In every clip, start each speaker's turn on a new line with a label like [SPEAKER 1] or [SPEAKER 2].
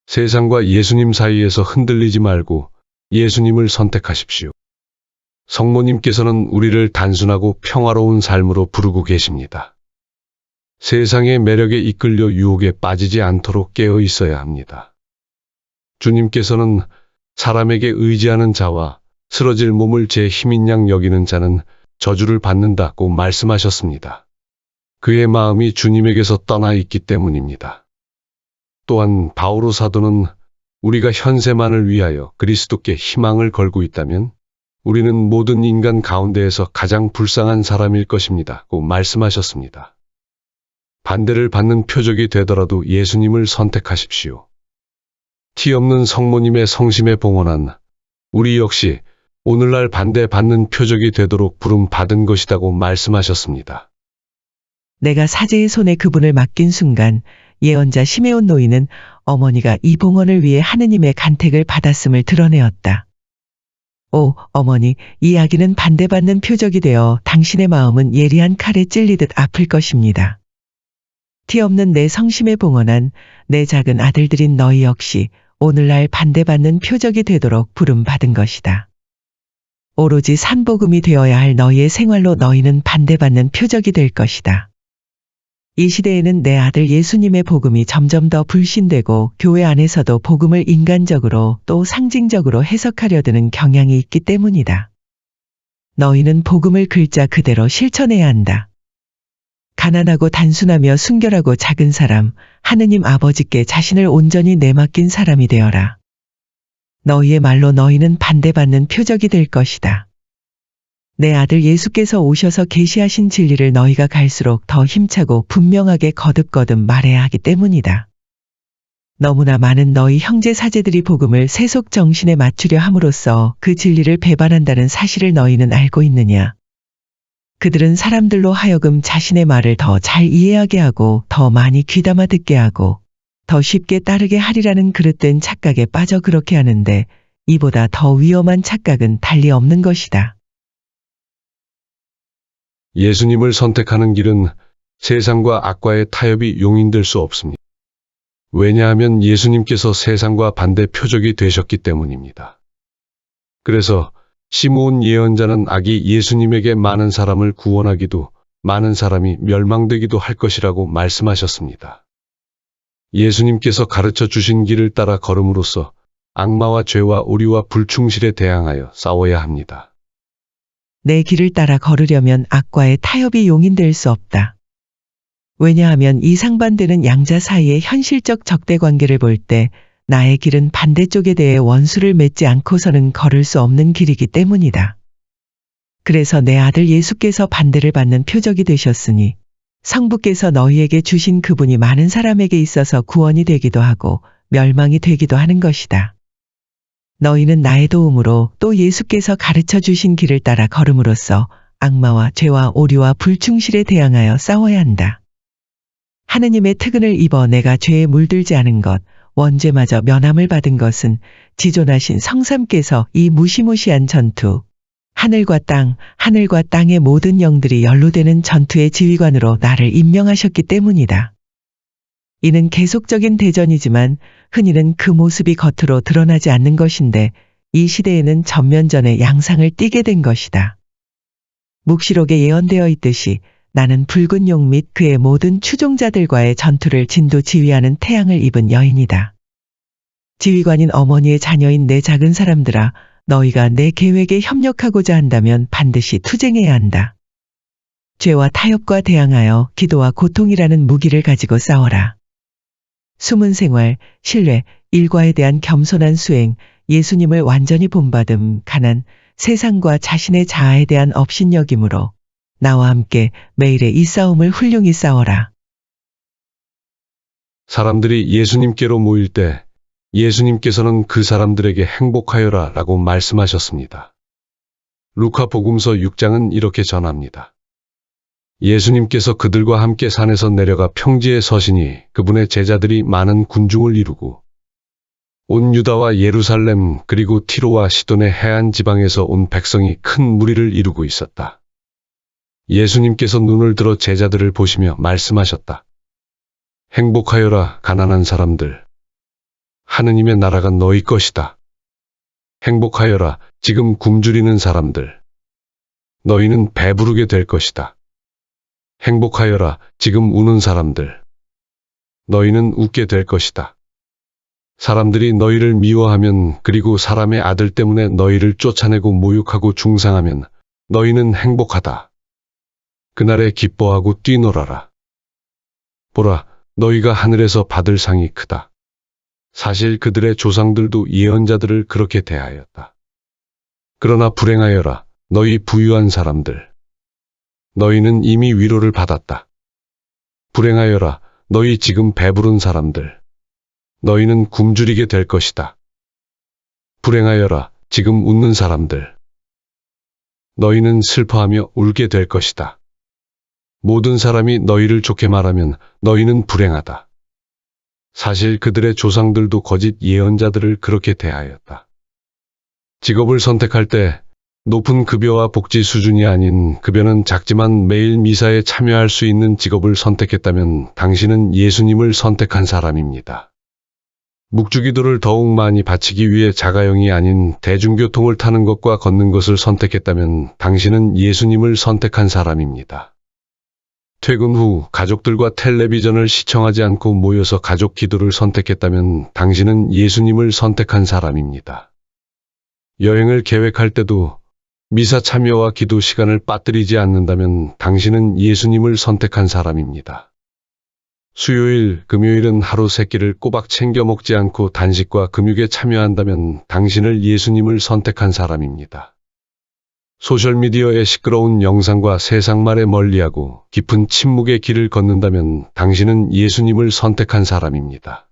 [SPEAKER 1] 세상과 예수님 사이에서 흔들리지 말고 예수님을 선택하십시오. 성모님께서는 우리를 단순하고 평화로운 삶으로 부르고 계십니다. 세상의 매력에 이끌려 유혹에 빠지지 않도록 깨어 있어야 합니다. 주님께서는 사람에게 의지하는 자와 쓰러질 몸을 제 힘인 양 여기는 자는 저주를 받는다고 말씀하셨습니다. 그의 마음이 주님에게서 떠나 있기 때문입니다. 또한 바오로 사도는 우리가 현세만을 위하여 그리스도께 희망을 걸고 있다면 우리는 모든 인간 가운데에서 가장 불쌍한 사람일 것입니다고 말씀하셨습니다. 반대를 받는 표적이 되더라도 예수님을 선택하십시오. 티 없는 성모님의 성심에 봉헌한 우리 역시 오늘날 반대받는 표적이 되도록 부름받은 것이라고 말씀하셨습니다.
[SPEAKER 2] 내가 사제의 손에 그분을 맡긴 순간 예언자 시메온 노인은 어머니가 이 봉헌을 위해 하느님의 간택을 받았음을 드러내었다. 오, 어머니, 이 아기는 반대받는 표적이 되어 당신의 마음은 예리한 칼에 찔리듯 아플 것입니다. 티 없는 내 성심에 봉헌한 내 작은 아들들인 너희 역시 오늘날 반대받는 표적이 되도록 부름받은 것이다. 오로지 산복음이 되어야 할 너희의 생활로 너희는 반대받는 표적이 될 것이다. 이 시대에는 내 아들 예수님의 복음이 점점 더 불신되고 교회 안에서도 복음을 인간적으로 또 상징적으로 해석하려 드는 경향이 있기 때문이다. 너희는 복음을 글자 그대로 실천해야 한다. 가난하고 단순하며 순결하고 작은 사람, 하느님 아버지께 자신을 온전히 내맡긴 사람이 되어라. 너희의 말로 너희는 반대받는 표적이 될 것이다. 내 아들 예수께서 오셔서 계시하신 진리를 너희가 갈수록 더 힘차고 분명하게 거듭거듭 말해야 하기 때문이다. 너무나 많은 너희 형제 사제들이 복음을 세속 정신에 맞추려 함으로써 그 진리를 배반한다는 사실을 너희는 알고 있느냐? 그들은 사람들로 하여금 자신의 말을 더 잘 이해하게 하고 더 많이 귀담아 듣게 하고 더 쉽게 따르게 하리라는 그릇된 착각에 빠져 그렇게 하는데 이보다 더 위험한 착각은 달리 없는 것이다.
[SPEAKER 1] 예수님을 선택하는 길은 세상과 악과의 타협이 용인될 수 없습니다. 왜냐하면 예수님께서 세상과 반대 표적이 되셨기 때문입니다. 그래서 시므온 예언자는 아기 예수님에게 많은 사람을 구원하기도 많은 사람이 멸망되기도 할 것이라고 말씀하셨습니다. 예수님께서 가르쳐 주신 길을 따라 걸음으로써 악마와 죄와 오류와 불충실에 대항하여 싸워야 합니다.
[SPEAKER 2] 내 길을 따라 걸으려면 악과의 타협이 용인될 수 없다. 왜냐하면 이 상반되는 양자 사이의 현실적 적대 관계를 볼 때 나의 길은 반대쪽에 대해 원수를 맺지 않고서는 걸을 수 없는 길이기 때문이다. 그래서 내 아들 예수께서 반대를 받는 표적이 되셨으니 성부께서 너희에게 주신 그분이 많은 사람에게 있어서 구원이 되기도 하고 멸망이 되기도 하는 것이다. 너희는 나의 도움으로 또 예수께서 가르쳐 주신 길을 따라 걸음으로써 악마와 죄와 오류와 불충실에 대항하여 싸워야 한다. 하느님의 특은을 입어 내가 죄에 물들지 않은 것, 원죄마저 면함을 받은 것은 지존하신 성삼께서 이 무시무시한 전투, 하늘과 땅의 모든 영들이 연루되는 전투의 지휘관으로 나를 임명하셨기 때문이다. 이는 계속적인 대전이지만 흔히는 그 모습이 겉으로 드러나지 않는 것인데 이 시대에는 전면전의 양상을 띠게 된 것이다. 묵시록에 예언되어 있듯이 나는 붉은 용 및 그의 모든 추종자들과의 전투를 진도 지휘하는 태양을 입은 여인이다. 지휘관인 어머니의 자녀인 내 작은 사람들아, 너희가 내 계획에 협력하고자 한다면 반드시 투쟁해야 한다. 죄와 타협과 대항하여 기도와 고통이라는 무기를 가지고 싸워라. 숨은 생활, 신뢰, 일과에 대한 겸손한 수행, 예수님을 완전히 본받음, 가난, 세상과 자신의 자아에 대한 업신여김으로 나와 함께 매일의 이 싸움을 훌륭히 싸워라.
[SPEAKER 1] 사람들이 예수님께로 모일 때 예수님께서는 그 사람들에게 행복하여라 라고 말씀하셨습니다. 루카복음서 6장은 이렇게 전합니다. 예수님께서 그들과 함께 산에서 내려가 평지에 서시니 그분의 제자들이 많은 군중을 이루고 온 유다와 예루살렘 그리고 티로와 시돈의 해안 지방에서 온 백성이 큰 무리를 이루고 있었다. 예수님께서 눈을 들어 제자들을 보시며 말씀하셨다. 행복하여라 가난한 사람들. 하느님의 나라가 너희 것이다. 행복하여라, 지금 굶주리는 사람들. 너희는 배부르게 될 것이다. 행복하여라, 지금 우는 사람들. 너희는 웃게 될 것이다. 사람들이 너희를 미워하면, 그리고 사람의 아들 때문에 너희를 쫓아내고 모욕하고 중상하면 너희는 행복하다. 그날에 기뻐하고 뛰놀아라. 보라, 너희가 하늘에서 받을 상이 크다. 사실 그들의 조상들도 예언자들을 그렇게 대하였다. 그러나 불행하여라, 너희 부유한 사람들. 너희는 이미 위로를 받았다. 불행하여라, 너희 지금 배부른 사람들. 너희는 굶주리게 될 것이다. 불행하여라, 지금 웃는 사람들. 너희는 슬퍼하며 울게 될 것이다. 모든 사람이 너희를 좋게 말하면 너희는 불행하다. 사실 그들의 조상들도 거짓 예언자들을 그렇게 대하였다. 직업을 선택할 때 높은 급여와 복지 수준이 아닌, 급여는 작지만 매일 미사에 참여할 수 있는 직업을 선택했다면 당신은 예수님을 선택한 사람입니다. 묵주기도를 더욱 많이 바치기 위해 자가용이 아닌 대중교통을 타는 것과 걷는 것을 선택했다면 당신은 예수님을 선택한 사람입니다. 퇴근 후 가족들과 텔레비전을 시청하지 않고 모여서 가족 기도를 선택했다면 당신은 예수님을 선택한 사람입니다. 여행을 계획할 때도 미사 참여와 기도 시간을 빠뜨리지 않는다면 당신은 예수님을 선택한 사람입니다. 수요일, 금요일은 하루 세 끼를 꼬박 챙겨 먹지 않고 단식과 금육에 참여한다면 당신을 예수님을 선택한 사람입니다. 소셜미디어의 시끄러운 영상과 세상말에 멀리하고 깊은 침묵의 길을 걷는다면 당신은 예수님을 선택한 사람입니다.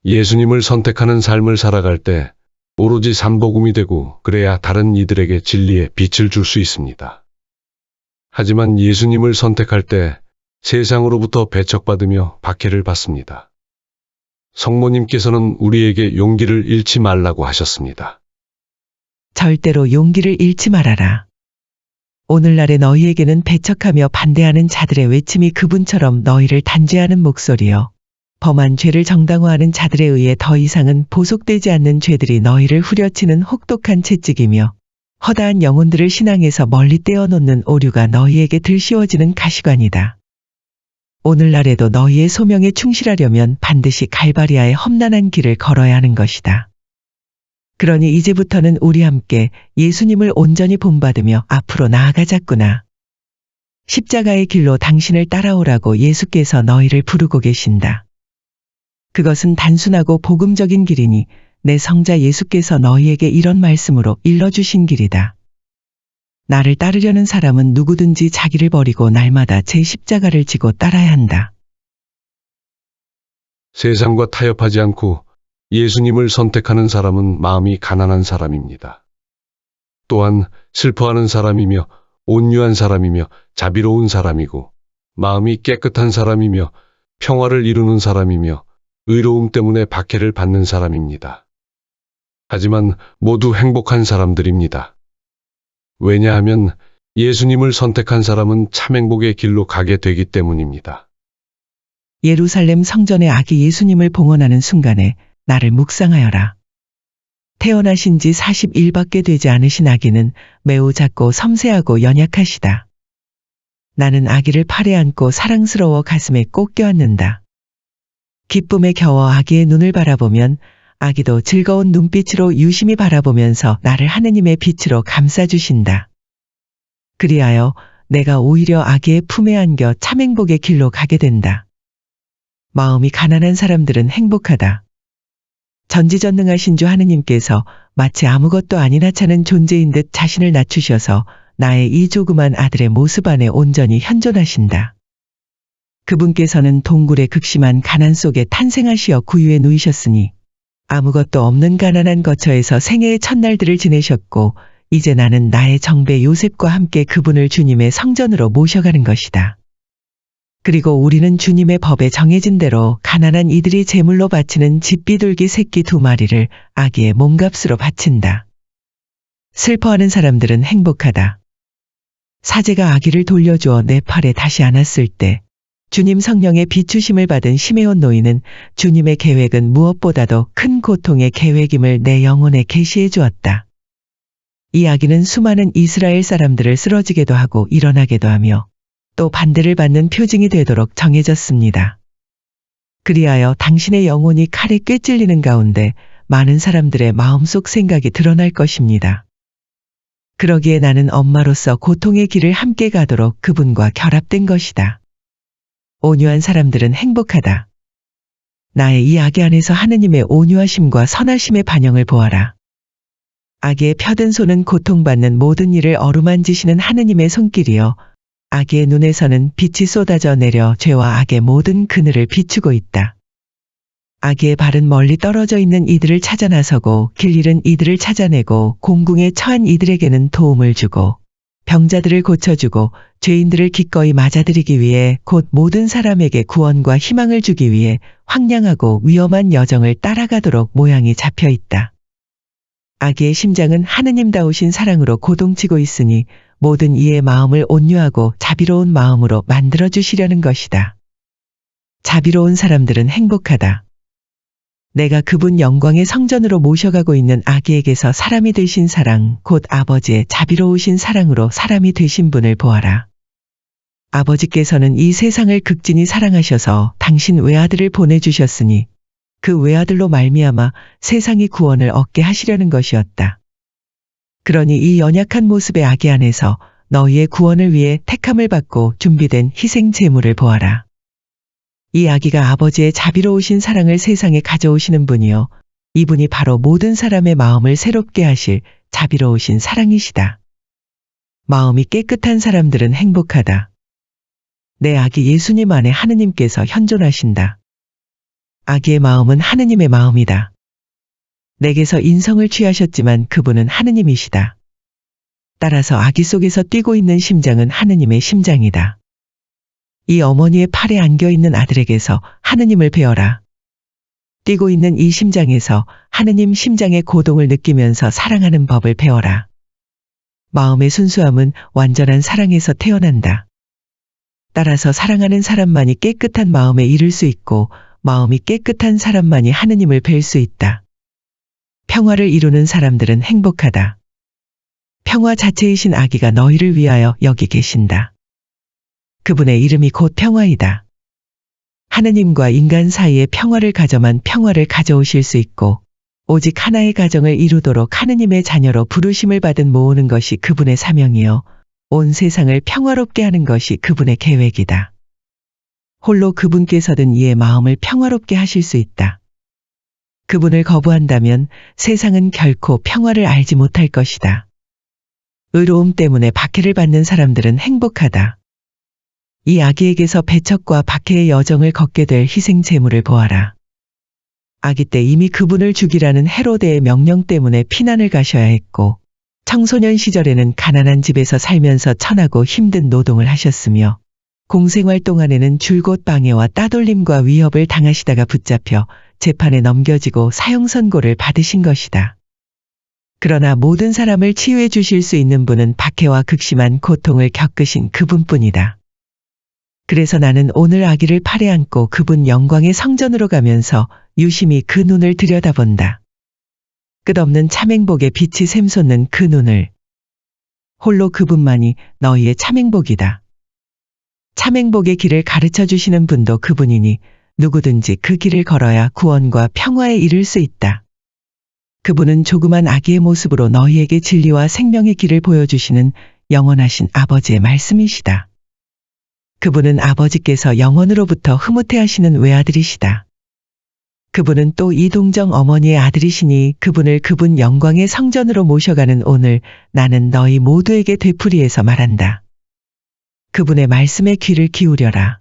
[SPEAKER 1] 예수님을 선택하는 삶을 살아갈 때 오로지 삼복음이 되고, 그래야 다른 이들에게 진리의 빛을 줄 수 있습니다. 하지만 예수님을 선택할 때 세상으로부터 배척받으며 박해를 받습니다. 성모님께서는 우리에게 용기를 잃지 말라고 하셨습니다.
[SPEAKER 2] 절대로 용기를 잃지 말아라. 오늘날의 너희에게는 배척하며 반대하는 자들의 외침이 그분처럼 너희를 단죄하는 목소리요. 범한 죄를 정당화하는 자들에 의해 더 이상은 보속되지 않는 죄들이 너희를 후려치는 혹독한 채찍이며, 허다한 영혼들을 신앙에서 멀리 떼어놓는 오류가 너희에게 들씌워지는 가시관이다. 오늘날에도 너희의 소명에 충실하려면 반드시 갈바리아의 험난한 길을 걸어야 하는 것이다. 그러니 이제부터는 우리 함께 예수님을 온전히 본받으며 앞으로 나아가자꾸나. 십자가의 길로 당신을 따라오라고 예수께서 너희를 부르고 계신다. 그것은 단순하고 복음적인 길이니 내 성자 예수께서 너희에게 이런 말씀으로 일러주신 길이다. 나를 따르려는 사람은 누구든지 자기를 버리고 날마다 제 십자가를 지고 따라야 한다.
[SPEAKER 1] 세상과 타협하지 않고 예수님을 선택하는 사람은 마음이 가난한 사람입니다. 또한 슬퍼하는 사람이며 온유한 사람이며 자비로운 사람이고, 마음이 깨끗한 사람이며 평화를 이루는 사람이며 의로움 때문에 박해를 받는 사람입니다. 하지만 모두 행복한 사람들입니다. 왜냐하면 예수님을 선택한 사람은 참 행복의 길로 가게 되기 때문입니다.
[SPEAKER 2] 예루살렘 성전의 아기 예수님을 봉헌하는 순간에 나를 묵상하여라. 태어나신 지 40일밖에 되지 않으신 아기는 매우 작고 섬세하고 연약하시다. 나는 아기를 팔에 안고 사랑스러워 가슴에 꼭 껴안는다. 기쁨에 겨워 아기의 눈을 바라보면 아기도 즐거운 눈빛으로 유심히 바라보면서 나를 하느님의 빛으로 감싸주신다. 그리하여 내가 오히려 아기의 품에 안겨 참 행복의 길로 가게 된다. 마음이 가난한 사람들은 행복하다. 전지전능하신 주 하느님께서 마치 아무것도 아닌 하찮은 존재인 듯 자신을 낮추셔서 나의 이 조그만 아들의 모습 안에 온전히 현존하신다. 그분께서는 동굴의 극심한 가난 속에 탄생하시어 구유에 누이셨으니 아무것도 없는 가난한 거처에서 생애의 첫날들을 지내셨고, 이제 나는 나의 정배 요셉과 함께 그분을 주님의 성전으로 모셔가는 것이다. 그리고 우리는 주님의 법에 정해진 대로 가난한 이들이 제물로 바치는 집비둘기 새끼 2마리를 아기의 몸값으로 바친다. 슬퍼하는 사람들은 행복하다. 사제가 아기를 돌려주어 내 팔에 다시 안았을 때 주님 성령의 비추심을 받은 시메온 노인은 주님의 계획은 무엇보다도 큰 고통의 계획임을 내 영혼에 계시해 주었다. 이 아기는 수많은 이스라엘 사람들을 쓰러지게도 하고 일어나게도 하며 또 반대를 받는 표징이 되도록 정해졌습니다. 그리하여 당신의 영혼이 칼에 꿰찔리는 가운데 많은 사람들의 마음속 생각이 드러날 것입니다. 그러기에 나는 엄마로서 고통의 길을 함께 가도록 그분과 결합된 것이다. 온유한 사람들은 행복하다. 나의 이 아기 안에서 하느님의 온유하심과 선하심의 반영을 보아라. 아기의 펴든 손은 고통받는 모든 일을 어루만지시는 하느님의 손길이요. 아기의 눈에서는 빛이 쏟아져 내려 죄와 악의 모든 그늘을 비추고 있다. 아기의 발은 멀리 떨어져 있는 이들을 찾아 나서고 길 잃은 이들을 찾아내고 공궁에 처한 이들에게는 도움을 주고 병자들을 고쳐주고 죄인들을 기꺼이 맞아들이기 위해 곧 모든 사람에게 구원과 희망을 주기 위해 황량하고 위험한 여정을 따라가도록 모양이 잡혀 있다. 아기의 심장은 하느님다우신 사랑으로 고동치고 있으니 모든 이의 마음을 온유하고 자비로운 마음으로 만들어주시려는 것이다. 자비로운 사람들은 행복하다. 내가 그분 영광의 성전으로 모셔가고 있는 아기에게서 사람이 되신 사랑, 곧 아버지의 자비로우신 사랑으로 사람이 되신 분을 보아라. 아버지께서는 이 세상을 극진히 사랑하셔서 당신 외아들을 보내주셨으니 그 외아들로 말미암아 세상이 구원을 얻게 하시려는 것이었다. 그러니 이 연약한 모습의 아기 안에서 너희의 구원을 위해 택함을 받고 준비된 희생 제물을 보아라. 이 아기가 아버지의 자비로우신 사랑을 세상에 가져오시는 분이요. 이분이 바로 모든 사람의 마음을 새롭게 하실 자비로우신 사랑이시다. 마음이 깨끗한 사람들은 행복하다. 내 아기 예수님 안에 하느님께서 현존하신다. 아기의 마음은 하느님의 마음이다. 내게서 인성을 취하셨지만 그분은 하느님이시다. 따라서 아기 속에서 뛰고 있는 심장은 하느님의 심장이다. 이 어머니의 팔에 안겨있는 아들에게서 하느님을 배워라. 뛰고 있는 이 심장에서 하느님 심장의 고동을 느끼면서 사랑하는 법을 배워라. 마음의 순수함은 완전한 사랑에서 태어난다. 따라서 사랑하는 사람만이 깨끗한 마음에 이를 수 있고 마음이 깨끗한 사람만이 하느님을 뵐 수 있다. 평화를 이루는 사람들은 행복하다. 평화 자체이신 아기가 너희를 위하여 여기 계신다. 그분의 이름이 곧 평화이다. 하느님과 인간 사이에 평화를 가져만 평화를 가져오실 수 있고 오직 하나의 가정을 이루도록 하느님의 자녀로 부르심을 받은 모으는 것이 그분의 사명이요. 온 세상을 평화롭게 하는 것이 그분의 계획이다. 홀로 그분께서든 이의 마음을 평화롭게 하실 수 있다. 그분을 거부한다면 세상은 결코 평화를 알지 못할 것이다. 의로움 때문에 박해를 받는 사람들은 행복하다. 이 아기에게서 배척과 박해의 여정을 걷게 될 희생 제물을 보아라. 아기 때 이미 그분을 죽이라는 헤로데의 명령 때문에 피난을 가셔야 했고 청소년 시절에는 가난한 집에서 살면서 천하고 힘든 노동을 하셨으며 공생활 동안에는 줄곧 방해와 따돌림과 위협을 당하시다가 붙잡혀 재판에 넘겨지고 사형 선고를 받으신 것이다. 그러나 모든 사람을 치유해 주실 수 있는 분은 박해와 극심한 고통을 겪으신 그분뿐이다. 그래서 나는 오늘 아기를 팔에 안고 그분 영광의 성전으로 가면서 유심히 그 눈을 들여다본다. 끝없는 참행복의 빛이 샘솟는 그 눈을. 홀로 그분만이 너희의 참행복이다. 참행복의 길을 가르쳐 주시는 분도 그분이니 누구든지 그 길을 걸어야 구원과 평화에 이를 수 있다. 그분은 조그만 아기의 모습으로 너희에게 진리와 생명의 길을 보여주시는 영원하신 아버지의 말씀이시다. 그분은 아버지께서 영원으로부터 흐뭇해하시는 외아들이시다. 그분은 또 이동정 어머니의 아들이시니 그분을 그분 영광의 성전으로 모셔가는 오늘 나는 너희 모두에게 되풀이해서 말한다. 그분의 말씀에 귀를 기울여라.